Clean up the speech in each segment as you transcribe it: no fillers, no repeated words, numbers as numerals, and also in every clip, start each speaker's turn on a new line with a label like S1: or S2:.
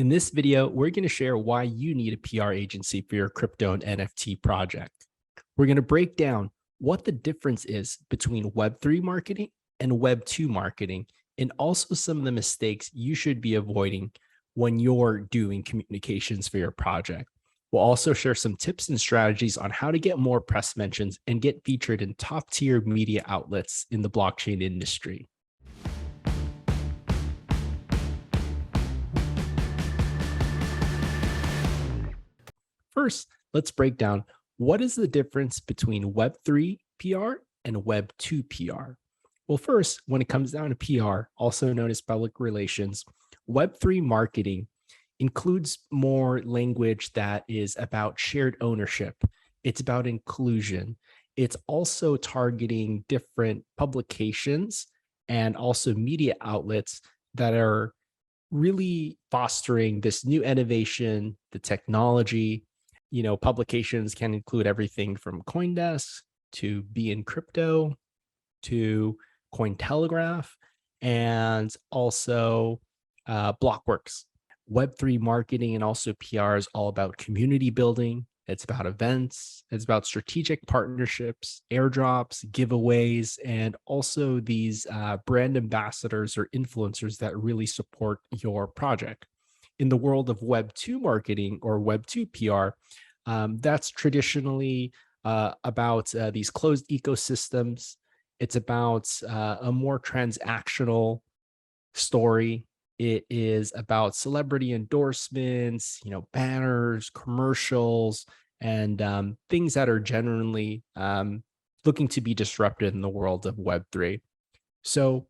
S1: In this video, we're going to share why you need a PR agency for your crypto and NFT project. We're going to break down what the difference is between Web3 marketing and Web2 marketing, and also some of the mistakes you should be avoiding when you're doing communications for your project. We'll also share some tips and strategies on how to get more press mentions and get featured in top-tier media outlets in the blockchain industry. First, let's break down what is the difference between Web3 PR and Web2 PR. Well, first, when it comes down to PR, also known as public relations, Web3 marketing includes more language that is about shared ownership. It's about inclusion. It's also targeting different publications and also media outlets that are really fostering this new innovation, the technology. Publications can include everything from CoinDesk to Be in Crypto to Cointelegraph and also Blockworks. Web3 marketing and also PR is all about community building. It's about events. It's about strategic partnerships, airdrops, giveaways, and also these brand ambassadors or influencers that really support your project. In the world of Web2 marketing or Web2 PR, that's traditionally about these closed ecosystems. It's about a more transactional story. It is about celebrity endorsements, banners, commercials, and things that are generally looking to be disrupted in the world of Web3. So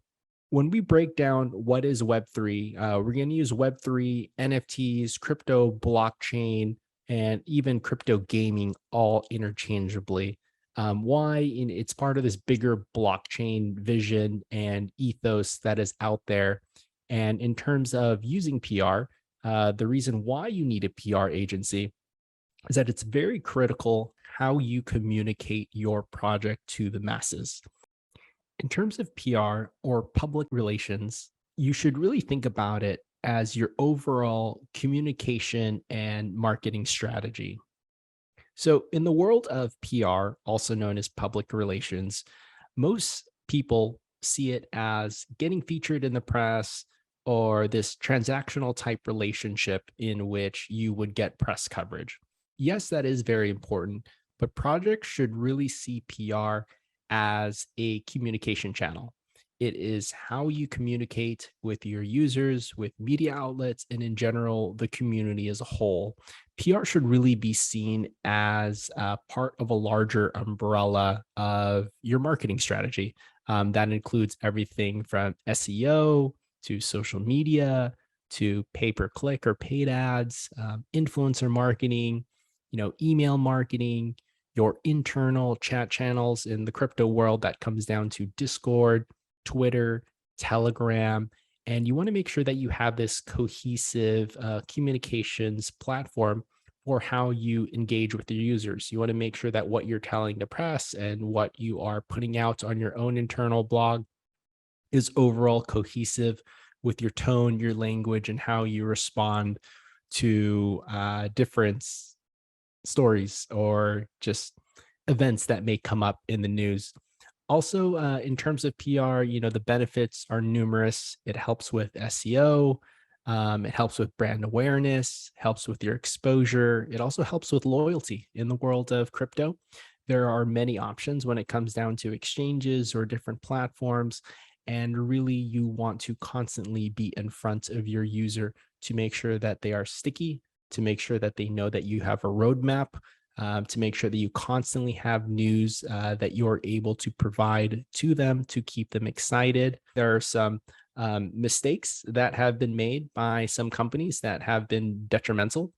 S1: when we break down what is Web3, we're going to use Web3, NFTs, crypto, blockchain, and even crypto gaming all interchangeably. Why? It's part of this bigger blockchain vision and ethos that is out there. And in terms of using PR, the reason why you need a PR agency is that it's very critical how you communicate your project to the masses. In terms of PR or public relations, you should really think about it as your overall communication and marketing strategy. So in the world of PR, also known as public relations, most people see it as getting featured in the press or this transactional type relationship in which you would get press coverage. Yes, that is very important, but projects should really see PR as a communication channel. It is how you communicate with your users, with media outlets, and in general, the community as a whole. PR should really be seen as part of a larger umbrella of your marketing strategy. That includes everything from SEO to social media to pay-per-click or paid ads, influencer marketing, email marketing, your internal chat channels in the crypto world that comes down to Discord, Twitter, Telegram, and you want to make sure that you have this cohesive communications platform for how you engage with your users. You want to make sure that what you're telling the press and what you are putting out on your own internal blog is overall cohesive with your tone, your language, and how you respond to different stories or just events that may come up in the news. Also, in terms of PR, the benefits are numerous. It helps with SEO. It helps with brand awareness, helps with your exposure. It also helps with loyalty in the world of crypto. There are many options when it comes down to exchanges or different platforms. And really, you want to constantly be in front of your user to make sure that they are sticky, to make sure that they know that you have a roadmap, to make sure that you constantly have news that you're able to provide to them to keep them excited. There are some mistakes that have been made by some companies that have been detrimental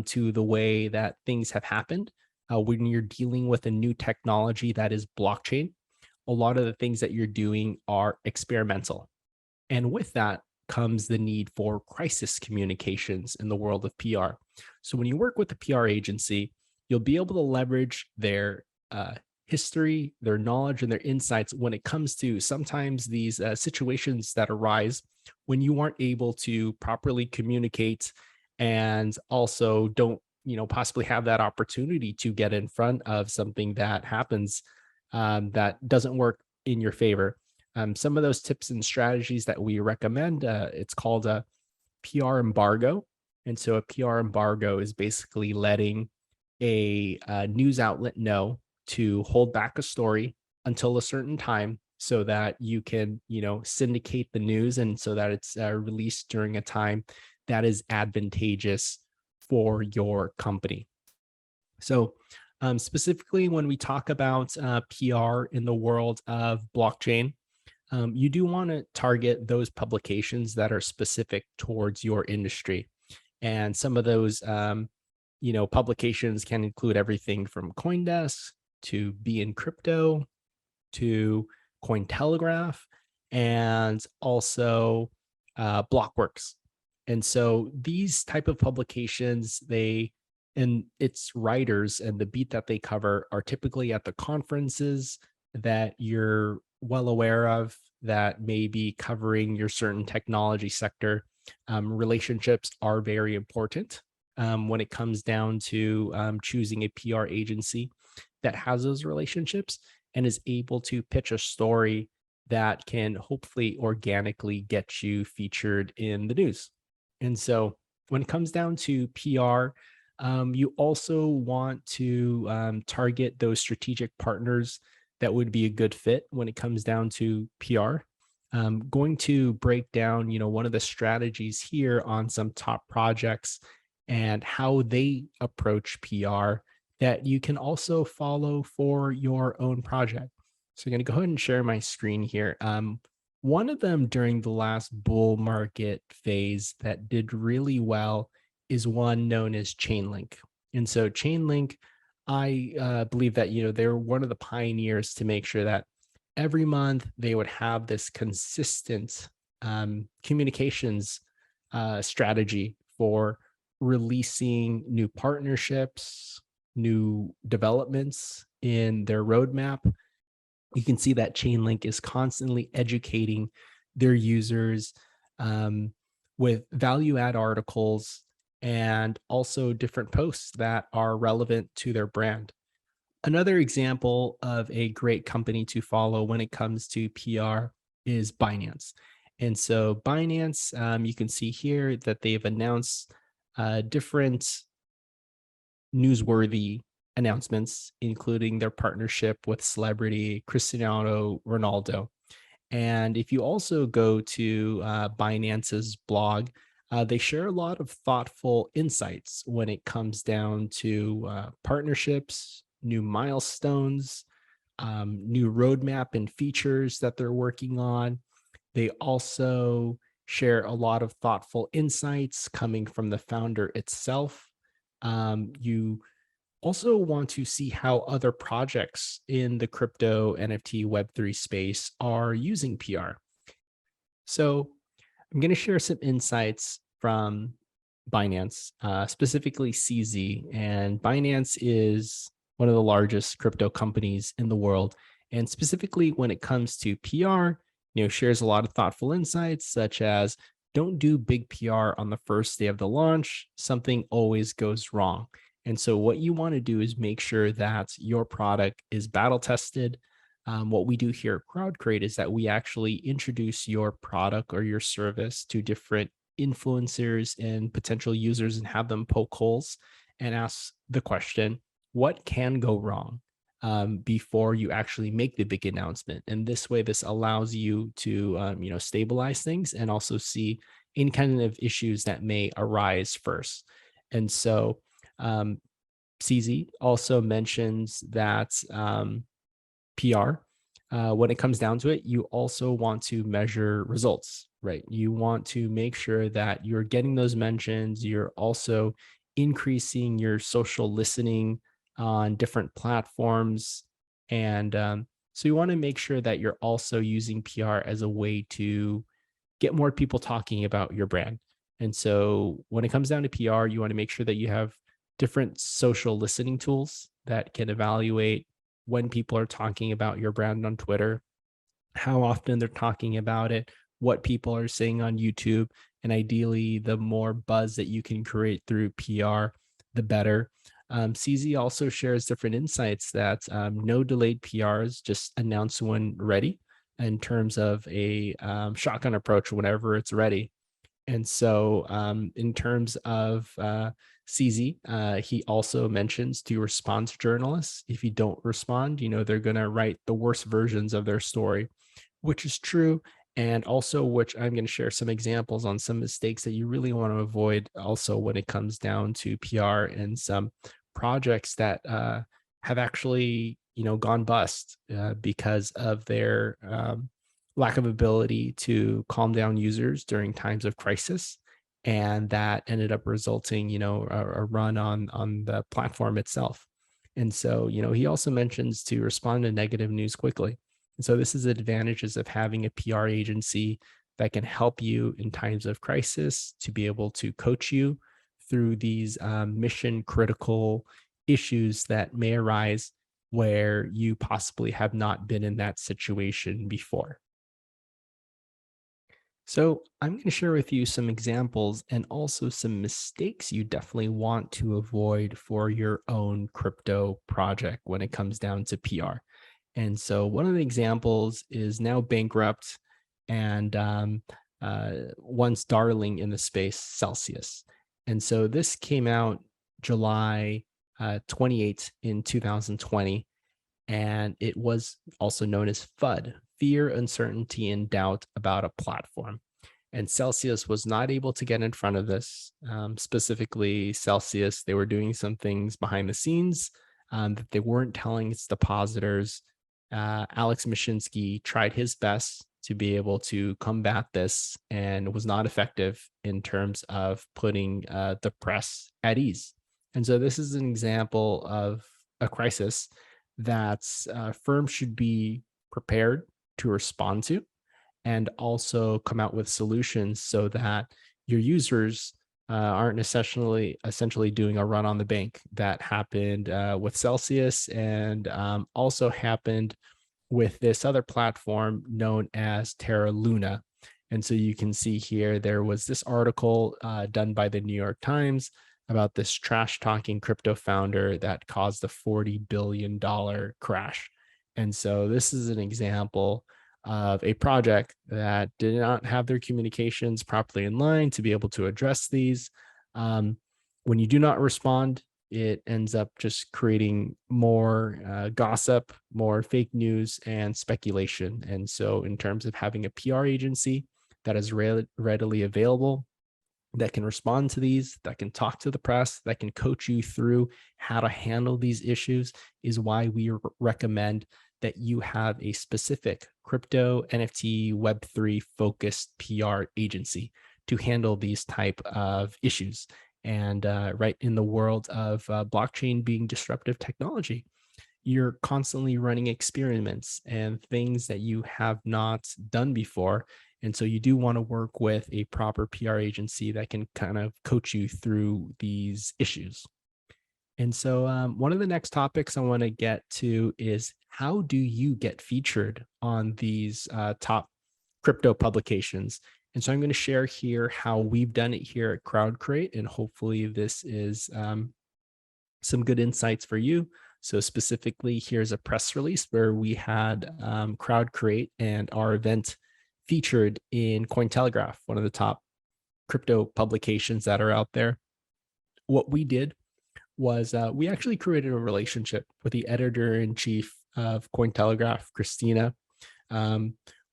S1: to the way that things have happened. When you're dealing with a new technology that is blockchain, a lot of the things that you're doing are experimental. And with that comes the need for crisis communications in the world of PR. So when you work with a PR agency, you'll be able to leverage their history, their knowledge, and their insights when it comes to sometimes these situations that arise when you aren't able to properly communicate and also don't, possibly have that opportunity to get in front of something that happens that doesn't work in your favor. Some of those tips and strategies that we recommend, it's called a PR embargo. And so a PR embargo is basically letting a news outlet know to hold back a story until a certain time so that you can, syndicate the news and so that it's released during a time that is advantageous for your company. So, specifically, when we talk about PR in the world of blockchain, you do want to target those publications that are specific towards your industry. And some of those, publications can include everything from CoinDesk to Be in Crypto to Cointelegraph and also Blockworks. And so these type of publications, they and its writers and the beat that they cover are typically at the conferences that you're well aware of that may be covering your certain technology sector. Relationships are very important when it comes down to choosing a PR agency that has those relationships and is able to pitch a story that can hopefully organically get you featured in the news. And so when it comes down to PR, you also want to target those strategic partners that would be a good fit when it comes down to PR. Going to break down, one of the strategies here on some top projects and how they approach PR that you can also follow for your own project. So I'm going to go ahead and share my screen here. One of them during the last bull market phase that did really well is one known as Chainlink. And so Chainlink, I believe that, they're one of the pioneers to make sure that every month they would have this consistent communications strategy for releasing new partnerships, new developments in their roadmap. You can see that Chainlink is constantly educating their users with value add articles and also different posts that are relevant to their brand. Another example of a great company to follow when it comes to PR is Binance. And so Binance, you can see here that they've announced different newsworthy announcements, including their partnership with celebrity Cristiano Ronaldo. And if you also go to Binance's blog, they share a lot of thoughtful insights when it comes down to partnerships, new milestones, new roadmap and features that they're working on. They also share a lot of thoughtful insights coming from the founder itself. You also want to see how other projects in the crypto NFT Web3 space are using PR. So I'm going to share some insights from Binance, specifically CZ. And Binance is one of the largest crypto companies in the world. And specifically when it comes to PR, shares a lot of thoughtful insights, such as don't do big PR on the first day of the launch. Something always goes wrong. And so what you want to do is make sure that your product is battle tested. What we do here at Crowdcreate is that we actually introduce your product or your service to different influencers and potential users and have them poke holes and ask the question, what can go wrong before you actually make the big announcement? And this way, this allows you to, stabilize things and also see any kind of issues that may arise first. And so CZ also mentions that PR, when it comes down to it, you also want to measure results, right? You want to make sure that you're getting those mentions. You're also increasing your social listening on different platforms. And so you want to make sure that you're also using PR as a way to get more people talking about your brand. And so when it comes down to PR, you want to make sure that you have different social listening tools that can evaluate when people are talking about your brand on Twitter, how often they're talking about it, what people are saying on YouTube, and ideally, the more buzz that you can create through PR, the better. CZ also shares different insights that no delayed PRs, just announce when ready in terms of a shotgun approach whenever it's ready. And so, in terms of CZ, he also mentions to respond to journalists. If you don't respond, they're going to write the worst versions of their story, which is true. And also, which I'm going to share some examples on some mistakes that you really want to avoid also when it comes down to PR and some projects that have actually, gone bust because of their lack of ability to calm down users during times of crisis. And that ended up resulting, a run on the platform itself. And so, he also mentions to respond to negative news quickly. And so this is the advantages of having a PR agency that can help you in times of crisis to be able to coach you through these mission critical issues that may arise where you possibly have not been in that situation before. So I'm going to share with you some examples and also some mistakes you definitely want to avoid for your own crypto project when it comes down to PR. And so one of the examples is now bankrupt and once darling in the space, Celsius. And so this came out July 28th in 2020. And it was also known as FUD, fear, uncertainty, and doubt about a platform. And Celsius was not able to get in front of this. Specifically, Celsius, they were doing some things behind the scenes that they weren't telling its depositors. Alex Mashinsky tried his best to be able to combat this and was not effective in terms of putting the press at ease. And so this is an example of a crisis that firms should be prepared to respond to and also come out with solutions so that your users aren't essentially doing a run on the bank that happened with Celsius and also happened with this other platform known as Terra Luna. And so you can see here, there was this article done by the New York Times about this trash talking crypto founder that caused a $40 billion crash. And so this is an example of a project that did not have their communications properly in line to be able to address these. When you do not respond, it ends up just creating more gossip, more fake news, and speculation. And so in terms of having a PR agency that is readily available, that can respond to these, that can talk to the press, that can coach you through how to handle these issues is why we recommend that you have a specific crypto, NFT, Web3 focused PR agency to handle these type of issues. And right in the world of blockchain being disruptive technology, you're constantly running experiments and things that you have not done before. And so you do want to work with a proper PR agency that can kind of coach you through these issues. And so one of the next topics I want to get to is how do you get featured on these top crypto publications? And so I'm going to share here how we've done it here at Crowdcreate, and hopefully this is some good insights for you. So specifically, here's a press release where we had Crowdcreate and our event featured in Cointelegraph, one of the top crypto publications that are out there. What we did was we actually created a relationship with the editor-in-chief of Cointelegraph, Christina.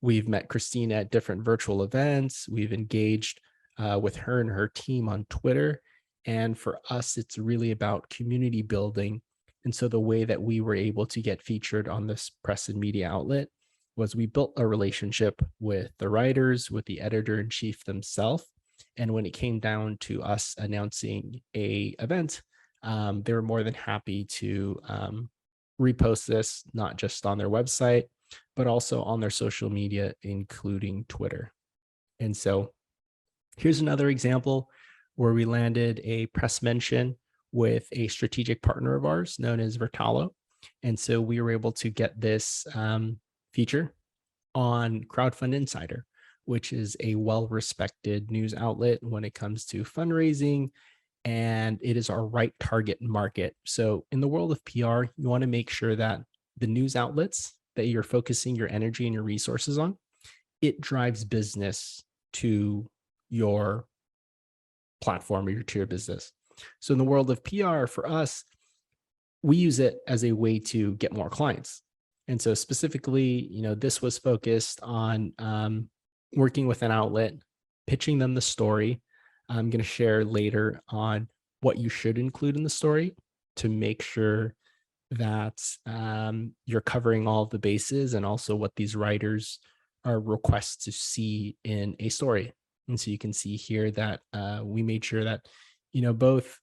S1: We've met Christina at different virtual events. We've engaged with her and her team on Twitter. And for us, it's really about community building. And so the way that we were able to get featured on this press and media outlet was we built a relationship with the writers, with the editor-in-chief themselves. And when it came down to us announcing a event, they were more than happy to repost this, not just on their website, but also on their social media, including Twitter. And so here's another example where we landed a press mention with a strategic partner of ours known as Vertalo. And so we were able to get this feature on Crowdfund Insider, which is a well-respected news outlet when it comes to fundraising, and it is our right target market. So in the world of PR, you want to make sure that the news outlets that you're focusing your energy and your resources on, it drives business to your platform or to your business. So in the world of PR for us, we use it as a way to get more clients. And so specifically, this was focused on working with an outlet, pitching them the story. I'm going to share later on what you should include in the story to make sure that you're covering all of the bases, and also what these writers are requests to see in a story. And so you can see here that we made sure that, both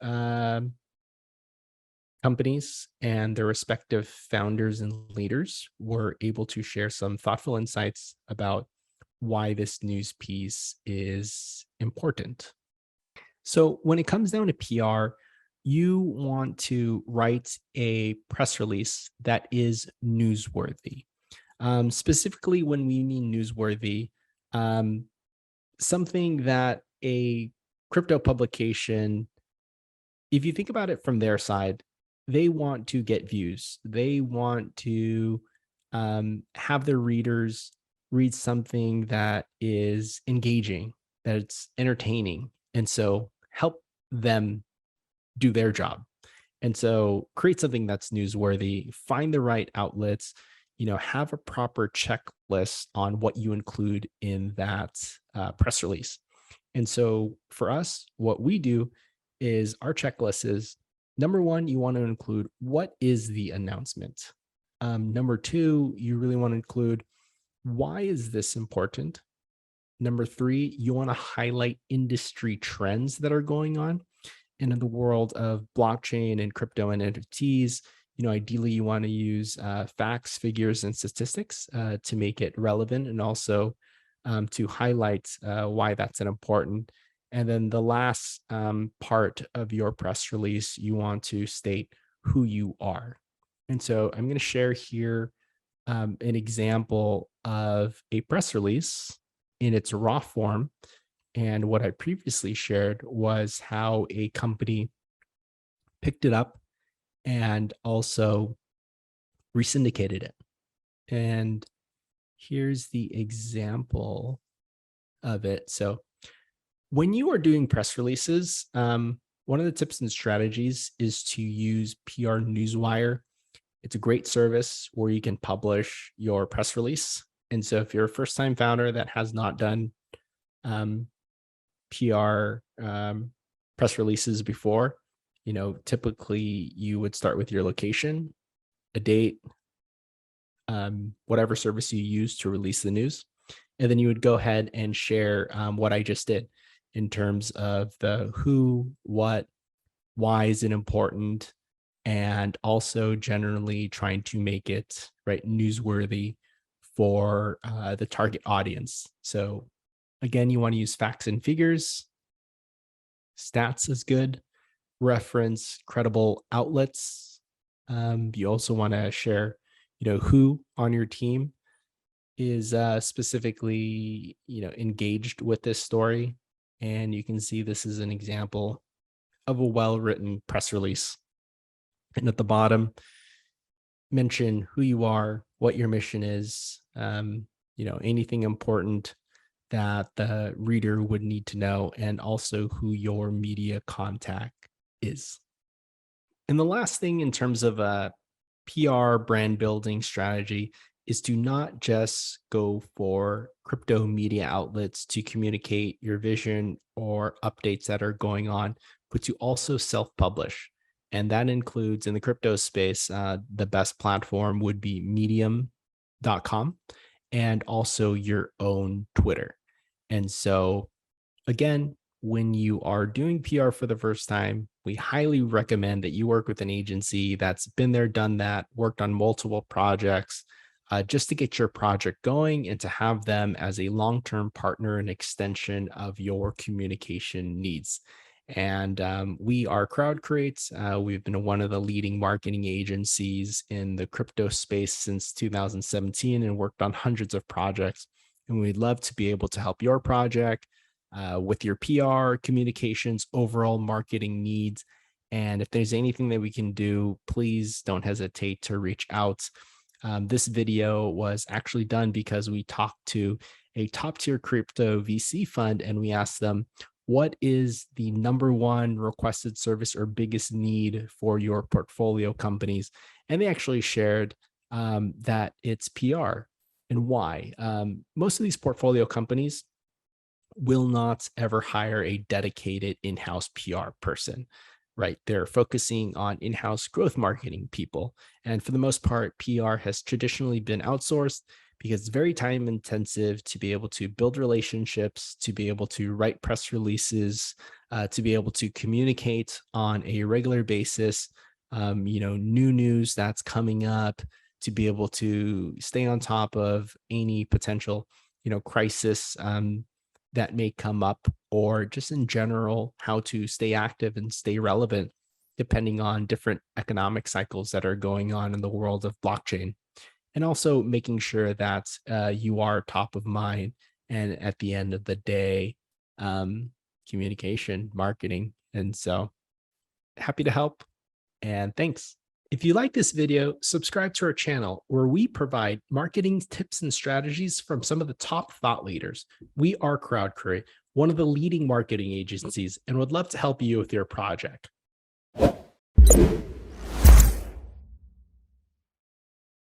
S1: companies and their respective founders and leaders were able to share some thoughtful insights about why this news piece is important. So when it comes down to PR, you want to write a press release that is newsworthy. Specifically, when we mean newsworthy, something that a crypto publication, if you think about it from their side, they want to get views. They want to have their readers read something that is engaging, that it's entertaining, and so help them do their job. And so create something that's newsworthy, find the right outlets, have a proper checklist on what you include in that press release. And so for us, what we do is our checklist is, number one, you want to include what is the announcement. Number two, you really want to include why is this important. Number three, you want to highlight industry trends that are going on. And in the world of blockchain and crypto and NFTs, ideally you want to use facts, figures, and statistics to make it relevant, and also to highlight why that's an important. And then the last part of your press release, you want to state who you are. And so I'm going to share here an example of a press release in its raw form. And what I previously shared was how a company picked it up and also resyndicated it. And here's the example of it. So when you are doing press releases, one of the tips and strategies is to use PR Newswire. It's a great service where you can publish your press release. And so if you're a first-time founder that has not done PR press releases before, typically you would start with your location, a date, whatever service you use to release the news. And then you would go ahead and share what I just did in terms of the who, what, why is it important, and also generally trying to make it newsworthy for the target audience. So again, you want to use facts and figures. Stats is good. Reference credible outlets. You also want to share, who on your team is specifically, engaged with this story. And you can see this is an example of a well-written press release. And at the bottom, mention who you are, what your mission is, anything important that the reader would need to know, and also who your media contact is. And the last thing in terms of a PR brand building strategy is to not just go for crypto media outlets to communicate your vision or updates that are going on, but to also self-publish. And that includes, in the crypto space, the best platform would be medium.com, and also your own Twitter. And so again, when you are doing PR for the first time, we highly recommend that you work with an agency that's been there, done that, worked on multiple projects, just to get your project going and to have them as a long-term partner and extension of your communication needs. And we are Crowdcreate. We've been one of the leading marketing agencies in the crypto space since 2017 and worked on hundreds of projects. And we'd love to be able to help your project with your PR, communications, overall marketing needs. And if there's anything that we can do, please don't hesitate to reach out. This video was actually done because we talked to a top tier crypto VC fund and we asked them, what is the number one requested service or biggest need for your portfolio companies? And they actually shared that it's PR. And why? Most of these portfolio companies will not ever hire a dedicated in-house PR person, right? They're focusing on in-house growth marketing people. And for the most part, PR has traditionally been outsourced because it's very time intensive to be able to build relationships, to be able to write press releases, to be able to communicate on a regular basis, new news that's coming up, to be able to stay on top of any potential, crisis that may come up, or just in general, how to stay active and stay relevant, depending on different economic cycles that are going on in the world of blockchain. And also making sure that you are top of mind. And at the end of the day, communication, marketing. And so happy to help. And thanks. If you like this video, subscribe to our channel where we provide marketing tips and strategies from some of the top thought leaders. We are Crowdcreate, one of the leading marketing agencies, and would love to help you with your project.